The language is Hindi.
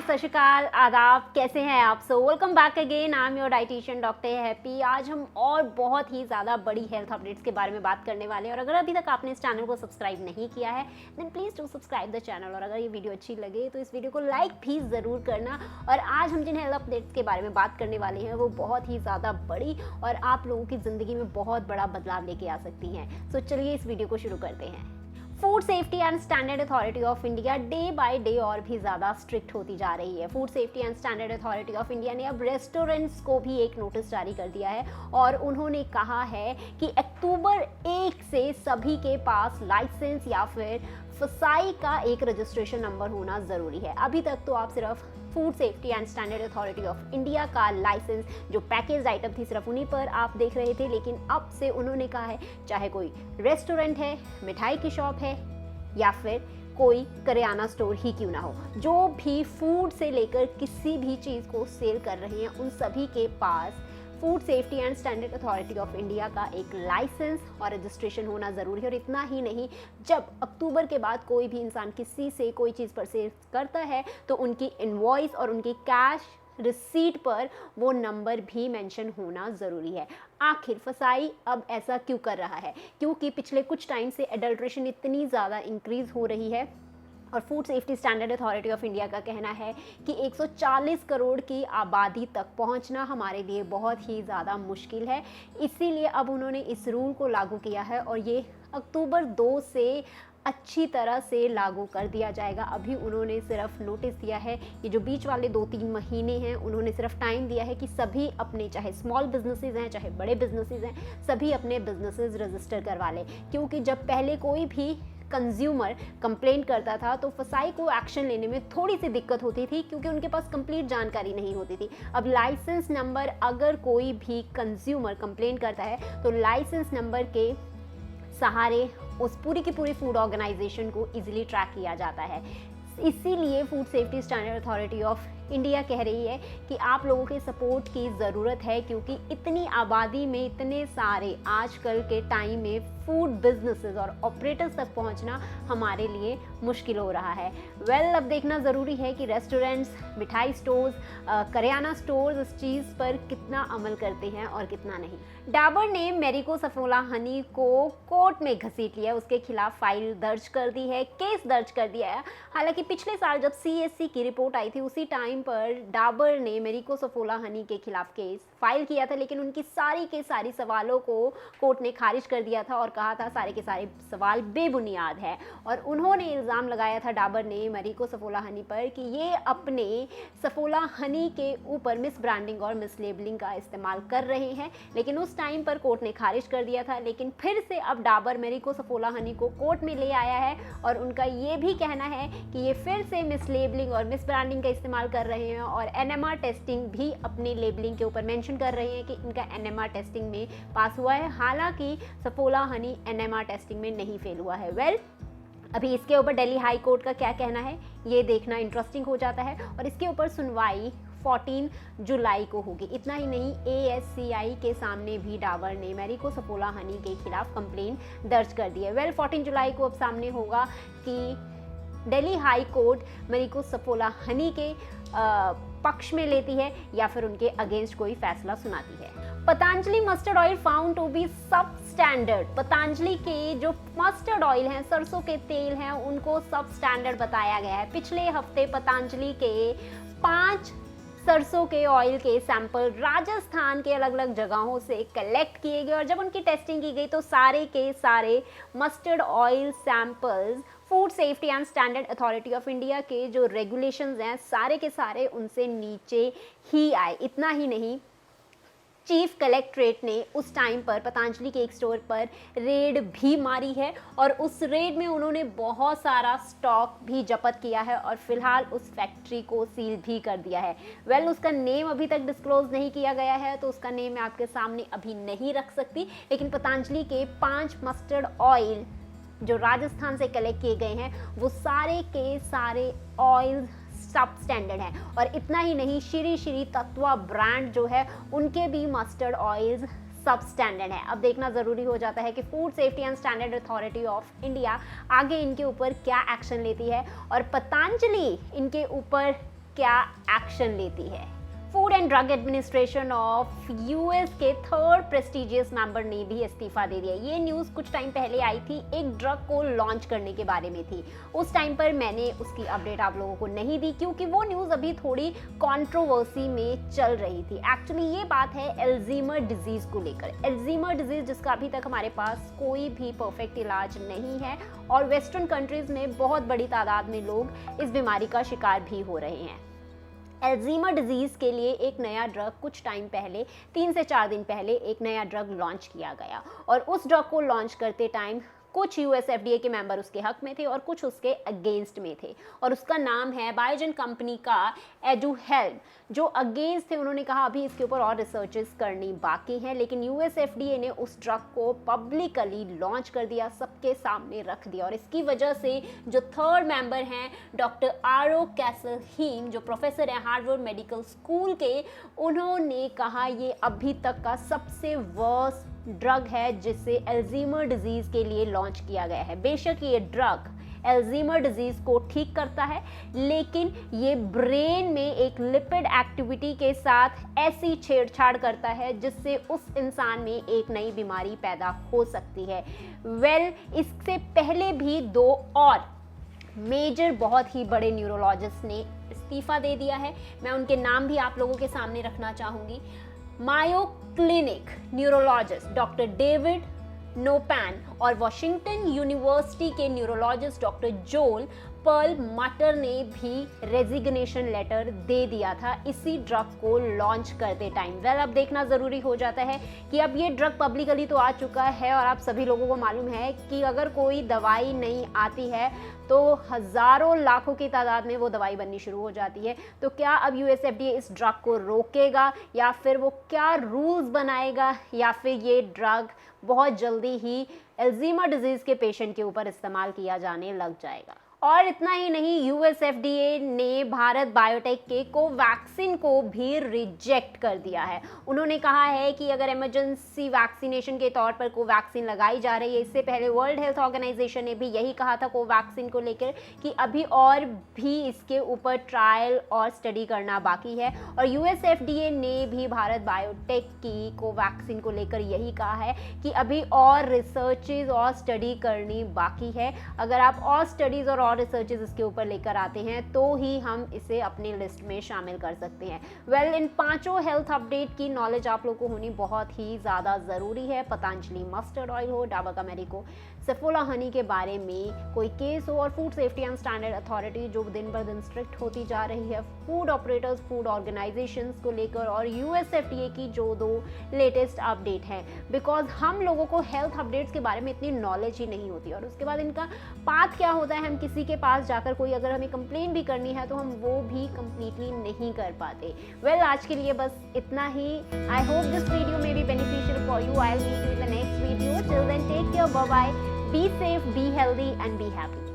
सत श्री अकाल, आदाब। कैसे हैं आप? Welcome back again. I am your dietitian doctor happy. आज हम और बहुत ही ज़्यादा बड़ी हेल्थ अपडेट्स के बारे में बात करने वाले हैं और अगर अभी तक आपने इस चैनल को सब्सक्राइब नहीं किया है then please do subscribe the channel. और अगर ये वीडियो अच्छी लगे तो इस वीडियो को लाइक भी ज़रूर करना। और आज हम जिन हेल्थ अपडेट्स के बारे में बात करने वाले हैं वो बहुत ही ज़्यादा बड़ी और आप लोगों की ज़िंदगी में बहुत बड़ा बदलाव लेके आ सकती हैं। सो चलिए इस वीडियो को शुरू करते हैं। Food safety and standard authority of India day by day और भी ज़्यादा स्ट्रिक्ट होती जा रही है। Food safety and standard authority of India ने अब रेस्टोरेंट्स को भी एक नोटिस जारी कर दिया है और उन्होंने कहा है कि अक्टूबर 1 से सभी के पास लाइसेंस या फिर फसाई का एक रजिस्ट्रेशन नंबर होना ज़रूरी है। अभी तक तो आप सिर्फ food safety and standard authority of India का लाइसेंस जो पैकेज आइटम थी सिर्फ उन्हीं पर आप देख रहे थे, लेकिन अब से उन्होंने कहा है चाहे कोई रेस्टोरेंट है, मिठाई की शॉप है या फिर कोई करियाना स्टोर ही क्यों ना हो, जो भी फूड से लेकर किसी भी चीज़ को सेल कर रहे हैं उन सभी के पास food safety and standard authority of India का एक लाइसेंस और रजिस्ट्रेशन होना ज़रूरी है। और इतना ही नहीं, जब अक्टूबर के बाद कोई भी इंसान किसी से कोई चीज़ परचेज करता है तो उनकी इनवॉइस और उनकी कैश रिसीट पर वो नंबर भी मेंशन होना ज़रूरी है। आखिर फसाई अब ऐसा क्यों कर रहा है? क्योंकि पिछले कुछ टाइम से एडल्ट्रेशन इतनी ज़्यादा इंक्रीज़ हो रही है और food safety standard authority of India का कहना है कि 140 करोड़ की आबादी तक पहुंचना हमारे लिए बहुत ही ज़्यादा मुश्किल है। इसीलिए अब उन्होंने इस रूल को लागू किया है और ये अक्टूबर 2 से अच्छी तरह से लागू कर दिया जाएगा। अभी उन्होंने सिर्फ नोटिस दिया है, ये जो बीच वाले 2-3 महीने हैं उन्होंने सिर्फ टाइम दिया है कि सभी अपने, चाहे स्मॉल बिजनेसेस हैं चाहे बड़े बिजनेसेस हैं, सभी अपने बिजनेसेस रजिस्टर करवा लें। क्योंकि जब पहले कोई भी कंज्यूमर कंप्लेंट करता था तो फसाई को एक्शन लेने में थोड़ी सी दिक्कत होती थी क्योंकि उनके पास कंप्लीट जानकारी नहीं होती थी। अब लाइसेंस नंबर, अगर कोई भी कंज्यूमर कंप्लेंट करता है तो लाइसेंस नंबर के सहारे उस पूरी की पूरी फूड ऑर्गेनाइजेशन को इजीली ट्रैक किया जाता है। इसीलिए food safety standard authority of India कह रही है कि आप लोगों के सपोर्ट की ज़रूरत है क्योंकि इतनी आबादी में इतने सारे आजकल के टाइम में फूड बिजनेसेस और ऑपरेटर्स तक पहुंचना हमारे लिए मुश्किल हो रहा है। अब देखना ज़रूरी है कि रेस्टोरेंट्स, मिठाई स्टोर्स, करियाना स्टोर्स इस चीज़ पर कितना अमल करते हैं और कितना नहीं। डाबर ने मैरिको सफोला हनी को कोर्ट में घसीट लिया, उसके खिलाफ फाइल दर्ज कर दी है, केस दर्ज कर दिया है। हालांकि पिछले साल जब CSC की रिपोर्ट आई थी उसी टाइम पर डाबर ने मैरिको सफोला हनी के खिलाफ केस फाइल किया था, लेकिन उनकी सारी के सारी सवालों को कोर्ट ने खारिज कर दिया था और कहा था सारे के सारे सवाल बेबुनियाद है। और उन्होंने इल्ज़ाम लगाया था डाबर ने मैरिको सफोला हनी पर कि ये अपने सफोला हनी के ऊपर मिस ब्रांडिंग और मिस लेबलिंग का इस्तेमाल कर रहे हैं, लेकिन उस टाइम पर कोर्ट ने खारिज कर दिया था। लेकिन फिर से अब डाबर मैरिको सफोला हनी को कोर्ट में ले आया है और उनका ये भी कहना है कि ये फिर से मिस लेबलिंग और मिस ब्रांडिंग का इस्तेमाल कर रहे हैं और NMR टेस्टिंग भी अपने लेबलिंग के ऊपर मेंशन कर रहे हैं कि इनका NMR टेस्टिंग में पास हुआ है। हालांकि सफोला हनी NMR टेस्टिंग में नहीं फेल हुआ है। अभी इसके ऊपर दिल्ली हाई कोर्ट का क्या कहना है ये देखना इंटरेस्टिंग हो जाता है और इसके ऊपर सुनवाई 14 जुलाई को होगी। इतना ही नहीं, ASCI के सामने भी डाबर ने मैरिको सफोला हनी के खिलाफ कंप्लेन दर्ज कर दी है। 14 जुलाई को अब सामने होगा कि दिल्ली हाई कोर्ट मैरिको सफोला हनी के पक्ष में लेती है या फिर उनके अगेंस्ट कोई फैसला सुनाती है। Patanjali mustard oil found to be substandard. Patanjali के जो मस्टर्ड ऑयल हैं, सरसों के तेल हैं, उनको सब स्टैंडर्ड बताया गया है। पिछले हफ्ते पतंजलि के 5 सरसों के ऑयल के सैंपल राजस्थान के अलग अलग जगहों से कलेक्ट किए गए और जब उनकी टेस्टिंग की गई तो सारे के सारे mustard oil samples food safety and standard authority of India के जो रेगुलेशंस हैं सारे के सारे उनसे नीचे ही आए। इतना ही नहीं, चीफ कलेक्ट्रेट ने उस टाइम पर पतंजलि के एक स्टोर पर रेड भी मारी है और उस रेड में उन्होंने बहुत सारा स्टॉक भी जब्त किया है और फिलहाल उस फैक्ट्री को सील भी कर दिया है। उसका नेम अभी तक डिस्क्लोज नहीं किया गया है तो उसका नेम मैं आपके सामने अभी नहीं रख सकती, लेकिन पतंजलि के 5 मस्टर्ड ऑयल जो राजस्थान से कलेक्ट किए गए हैं वो सारे के सारे ऑयल सब स्टैंडर्ड है। और इतना ही नहीं, श्री श्री तत्वा ब्रांड जो है उनके भी मस्टर्ड ऑयल्स सब स्टैंडर्ड है। अब देखना ज़रूरी हो जाता है कि food safety and standard authority of India आगे इनके ऊपर क्या एक्शन लेती है और पतंजलि इनके ऊपर क्या एक्शन लेती है। Food and drug administration of US के थर्ड प्रेस्टिजियस मेंबर ने भी इस्तीफा दे दिया। ये न्यूज़ कुछ टाइम पहले आई थी, एक ड्रग को लॉन्च करने के बारे में थी। उस टाइम पर मैंने उसकी अपडेट आप लोगों को नहीं दी क्योंकि वो न्यूज़ अभी थोड़ी कंट्रोवर्सी में चल रही थी। एक्चुअली ये बात है अल्जीमर डिजीज़ को लेकर। अल्जीमर डिजीज़ जिसका अभी तक हमारे पास कोई भी परफेक्ट इलाज नहीं है और वेस्टर्न कंट्रीज़ में बहुत बड़ी तादाद में लोग इस बीमारी का शिकार भी हो रहे हैं। अल्जीमर डिजीज़ के लिए एक नया ड्रग कुछ टाइम पहले 3 से 4 दिन पहले एक नया ड्रग लॉन्च किया गया और उस ड्रग को लॉन्च करते टाइम कुछ यूएस एफडीए के मेंबर उसके हक में थे और कुछ उसके अगेंस्ट में थे और उसका नाम है बायोजन कंपनी का एडुहेल्म। जो अगेंस्ट थे उन्होंने कहा अभी इसके ऊपर और रिसर्चेस करनी बाकी हैं, लेकिन यूएस एफडीए ने उस ड्रग को पब्लिकली लॉन्च कर दिया, सबके सामने रख दिया और इसकी वजह से जो थर्ड मेंबर हैं डॉक्टर आरो कैसलहीम, जो प्रोफेसर हैं हार्वर्ड मेडिकल स्कूल के, उन्होंने कहा ये अभी तक का सबसे वर्स्ट ड्रग है जिसे अल्जीमर डिजीज़ के लिए लॉन्च किया गया है। बेशक ये ड्रग अल्जीमर डिजीज़ को ठीक करता है, लेकिन ये ब्रेन में एक लिपिड एक्टिविटी के साथ ऐसी छेड़छाड़ करता है जिससे उस इंसान में एक नई बीमारी पैदा हो सकती है। इससे पहले भी 2 और मेजर बहुत ही बड़े न्यूरोलॉजिस्ट ने इस्तीफा दे दिया है। मैं उनके नाम भी आप लोगों के सामने रखना चाहूँगी। मायो क्लिनिक न्यूरोलॉजिस्ट डॉक्टर डेविड नोपैन और वॉशिंगटन यूनिवर्सिटी के न्यूरोलॉजिस्ट डॉक्टर जोल पर्ल मटर ने भी रेजिग्नेशन लेटर दे दिया था इसी ड्रग को लॉन्च करते टाइम। अब देखना ज़रूरी हो जाता है कि अब ये ड्रग पब्लिकली तो आ चुका है और आप सभी लोगों को मालूम है कि अगर कोई दवाई नहीं आती है तो हज़ारों लाखों की तादाद में वो दवाई बननी शुरू हो जाती है। तो क्या अब यूएसएफडीए इस ड्रग को रोकेगा या फिर वो क्या रूल्स बनाएगा या फिर ये ड्रग बहुत जल्दी ही अल्जीमर डिजीज़ के पेशेंट के ऊपर इस्तेमाल किया जाने लग जाएगा। और इतना ही नहीं, यूएसएफडीए ने भारत बायोटेक के कोवैक्सिन को भी रिजेक्ट कर दिया है। उन्होंने कहा है कि अगर इमरजेंसी वैक्सीनेशन के तौर पर कोवैक्सिन लगाई जा रही है, इससे पहले वर्ल्ड हेल्थ ऑर्गेनाइजेशन ने भी यही कहा था कोवैक्सिन को लेकर कि अभी और भी इसके ऊपर ट्रायल और स्टडी करना बाकी है। और यूएसएफडीए ने भी भारत बायोटेक की कोवैक्सिन को लेकर यही कहा है कि अभी और रिसर्चेज और स्टडी करनी बाकी है। अगर आप और स्टडीज़ और रिसर्चेस इसके ऊपर लेकर आते हैं तो ही हम इसे अपनी लिस्ट में शामिल कर सकते हैं। इन 5 हेल्थ अपडेट की नॉलेज आप लोग को होनी बहुत ही ज़्यादा ज़रूरी है। पतंजलि मस्टर्ड ऑयल हो, डाबर का मेरिको, सफोला हनी के बारे में कोई केस हो और food safety and standard authority जो दिन ब दिन स्ट्रिक्ट होती जा रही है फूड ऑपरेटर्स, फूड ऑर्गेनाइजेशंस को लेकर, और यूएसएफडीए की जो 2 लेटेस्ट अपडेट हैं। बिकॉज हम लोगों को हेल्थ अपडेट्स के बारे में इतनी नॉलेज ही नहीं होती और उसके बाद इनका पाथ क्या होता है, हम किसी के पास जाकर कोई अगर हमें कंप्लेन भी करनी है तो हम वो भी कंप्लीटली नहीं कर पाते। आज के लिए बस इतना ही। I hope this video may be beneficial for you. I will meet you in the next video. Till then take care, bye bye, be safe, be healthy and be happy.